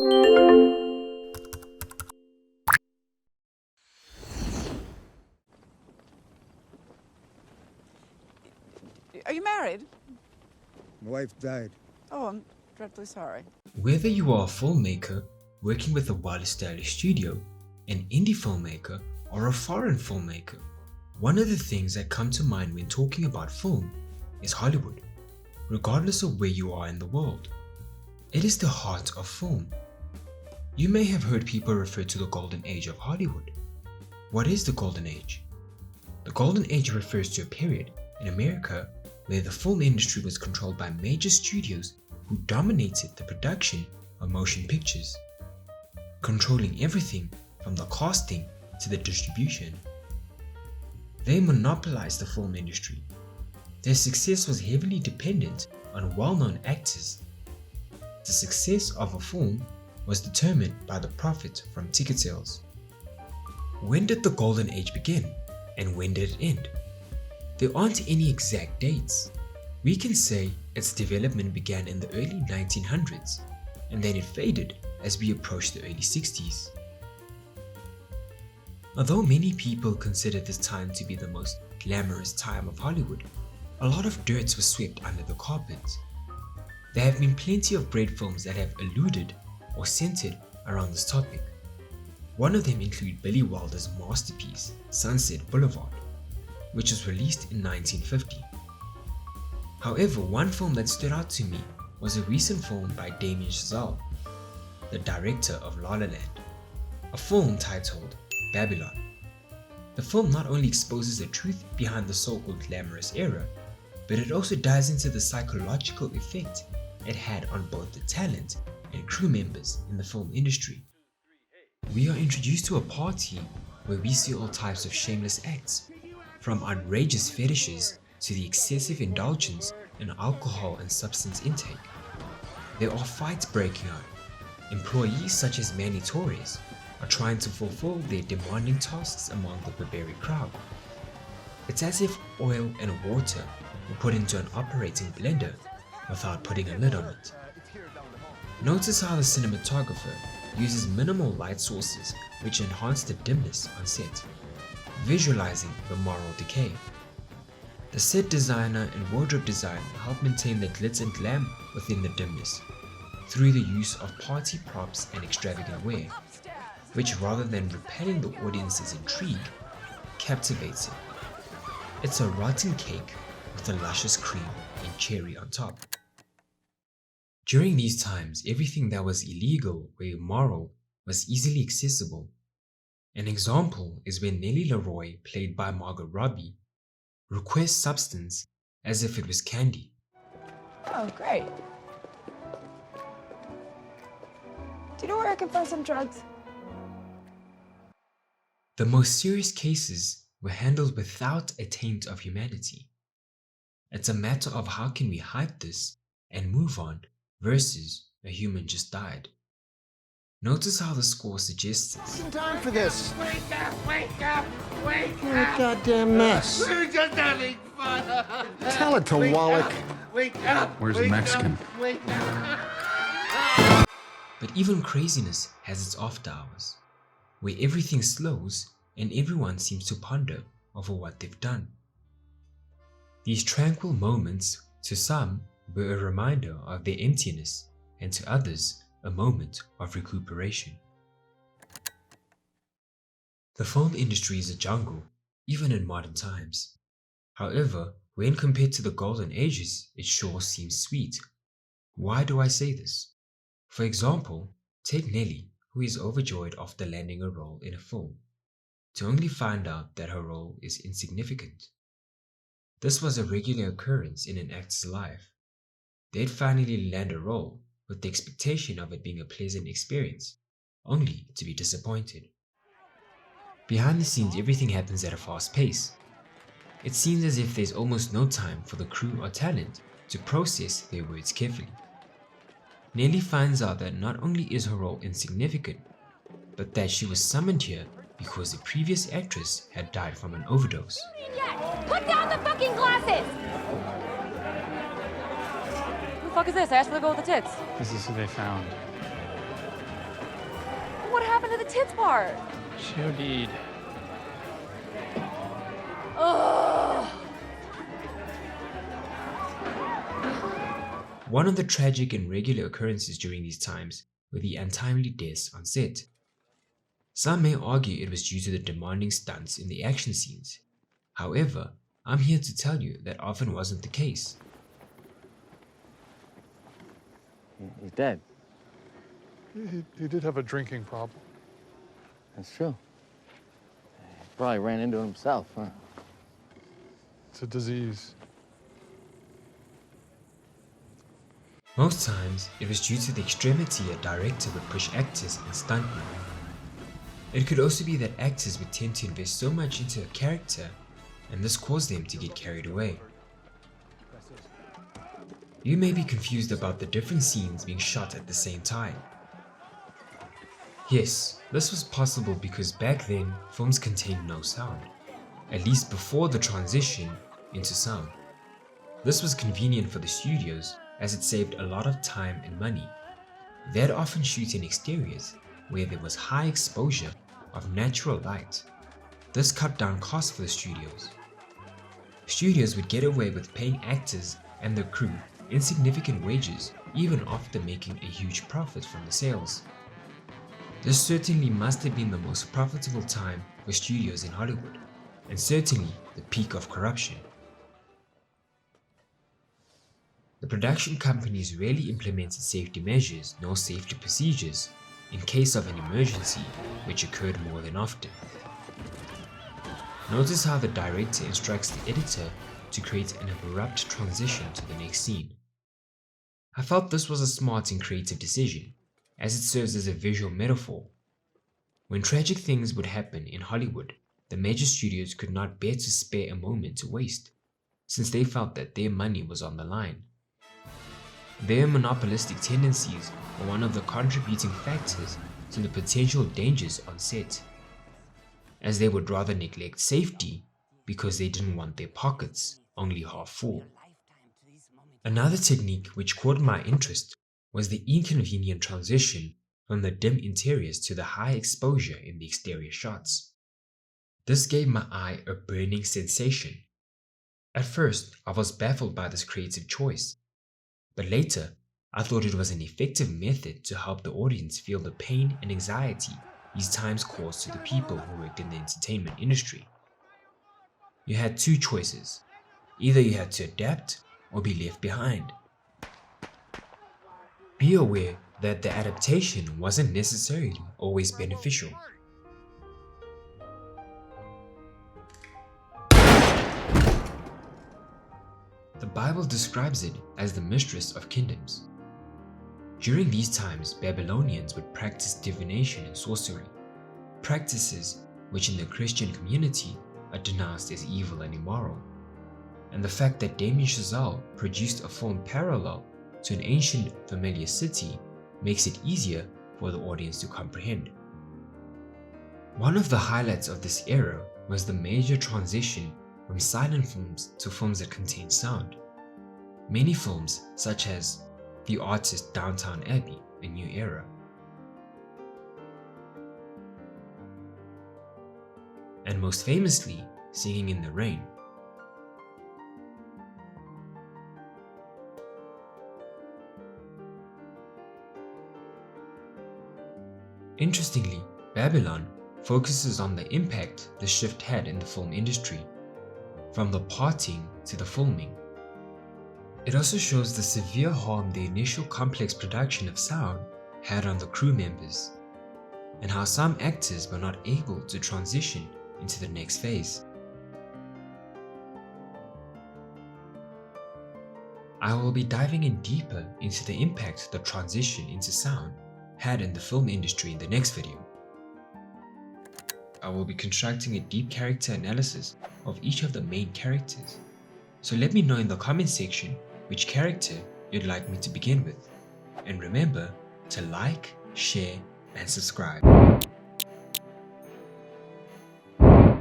Are you married? My wife died. Oh, I'm dreadfully sorry. Whether you are a filmmaker working with a well-established studio, an indie filmmaker, or a foreign filmmaker, one of the things that come to mind when talking about film is Hollywood, regardless of where you are in the world. It is the heart of film. You may have heard people refer to the golden age of Hollywood. What is the golden age? The golden age refers to a period in America where the film industry was controlled by major studios who dominated the production of motion pictures, controlling everything from the casting to the distribution. They monopolized the film industry. Their success was heavily dependent on well-known actors. The success of a film was determined by the profit from ticket sales. When did the golden age begin and when did it end? There aren't any exact dates. We can say its development began in the early 1900s and then it faded as we approached the early 60s. Although many people consider this time to be the most glamorous time of Hollywood, a lot of dirt was swept under the carpet. There have been plenty of great films that have alluded or centered around this topic. One of them include Billy Wilder's masterpiece, Sunset Boulevard, which was released in 1950. However, one film that stood out to me was a recent film by Damien Chazelle, the director of La La Land, a film titled Babylon. The film not only exposes the truth behind the so-called glamorous era, but it also dives into the psychological effect it had on both the talent and crew members in the film industry. We are introduced to a party where we see all types of shameless acts, from outrageous fetishes to the excessive indulgence in alcohol and substance intake. There are fights breaking out. Employees such as Manny Torres are trying to fulfill their demanding tasks among the barbaric crowd. It's as if oil and water were put into an operating blender without putting a lid on it. Notice how the cinematographer uses minimal light sources which enhance the dimness on set, visualizing the moral decay. The set designer and wardrobe designer help maintain the glitz and glam within the dimness through the use of party props and extravagant wear, which rather than repelling the audience's intrigue, captivates it. It's a rotten cake with a luscious cream and cherry on top. During these times, everything that was illegal or immoral was easily accessible. An example is when Nellie Leroy, played by Margot Robbie, requests substance as if it was candy. Oh, great. Do you know where I can find some drugs? The most serious cases were handled without a taint of humanity. It's a matter of how can we hide this and move on versus a human just died. Notice how the score suggests this. In time for this. Wake up, wake up, wake What a up. goddamn mess. We're just having fun. Tell it to Wake Wallach. up, wake up. Where's the wake Mexican? Up, wake up. But even craziness has its after hours, where everything slows and everyone seems to ponder over what they've done. These tranquil moments, to some, were a reminder of their emptiness, and to others, a moment of recuperation. The film industry is a jungle, even in modern times. However, when compared to the golden ages, it sure seems sweet. Why do I say this? For example, take Nellie, who is overjoyed after landing a role in a film, to only find out that her role is insignificant. This was a regular occurrence in an actor's life. They'd finally land a role with the expectation of it being a pleasant experience, only to be disappointed. Behind the scenes, everything happens at a fast pace. It seems as if there's almost no time for the crew or talent to process their words carefully. Nellie finds out that not only is her role insignificant, but that she was summoned here because the previous actress had died from an overdose. Put down the fucking glasses! Who the fuck is this? I asked for the girl with the tits. This is who they found. What happened to the tits part? Sure did. Ugh. One of the tragic and regular occurrences during these times were the untimely deaths on set. Some may argue it was due to the demanding stunts in the action scenes. However, I'm here to tell you that often wasn't the case. He's dead. He did have a drinking problem. That's true. He probably ran into it himself, huh? It's a disease. Most times, it was due to the extremity a director would push actors and stuntmen. It could also be that actors would tend to invest so much into a character, and this caused them to get carried away. You may be confused about the different scenes being shot at the same time. Yes, this was possible because back then, films contained no sound, at least before the transition into sound. This was convenient for the studios as it saved a lot of time and money. They'd often shoot in exteriors where there was high exposure of natural light. This cut down costs for the studios. Studios would get away with paying actors and their crew insignificant wages even after making a huge profit from the sales. This certainly must have been the most profitable time for studios in Hollywood, and certainly the peak of corruption. The production companies rarely implemented safety measures nor safety procedures in case of an emergency, which occurred more than often. Notice how the director instructs the editor to create an abrupt transition to the next scene. I felt this was a smart and creative decision, as it serves as a visual metaphor. When tragic things would happen in Hollywood, the major studios could not bear to spare a moment to waste, since they felt that their money was on the line. Their monopolistic tendencies were one of the contributing factors to the potential dangers on set, as they would rather neglect safety because they didn't want their pockets only half full. Another technique which caught my interest was the inconvenient transition from the dim interiors to the high exposure in the exterior shots. This gave my eye a burning sensation. At first, I was baffled by this creative choice, but later, I thought it was an effective method to help the audience feel the pain and anxiety these times caused to the people who worked in the entertainment industry. You had two choices. Either you had to adapt or be left behind. Be aware that the adaptation wasn't necessarily always beneficial. The Bible describes it as the mistress of kingdoms. During these times, Babylonians would practice divination and sorcery, practices which in the Christian community are denounced as evil and immoral. And the fact that Damien Chazelle produced a film parallel to an ancient familiar city makes it easier for the audience to comprehend. One of the highlights of this era was the major transition from silent films to films that contain sound. Many films, such as the artist Downton Abbey, A New Era, and most famously, Singing in the Rain. Interestingly, Babylon focuses on the impact the shift had in the film industry, from the parting to the filming. It also shows the severe harm the initial complex production of sound had on the crew members, and how some actors were not able to transition into the next phase. I will be diving in deeper into the impact the transition into sound had in the film industry in the next video. I will be constructing a deep character analysis of each of the main characters, so let me know in the comment section which character you'd like me to begin with, and remember to like, share and subscribe.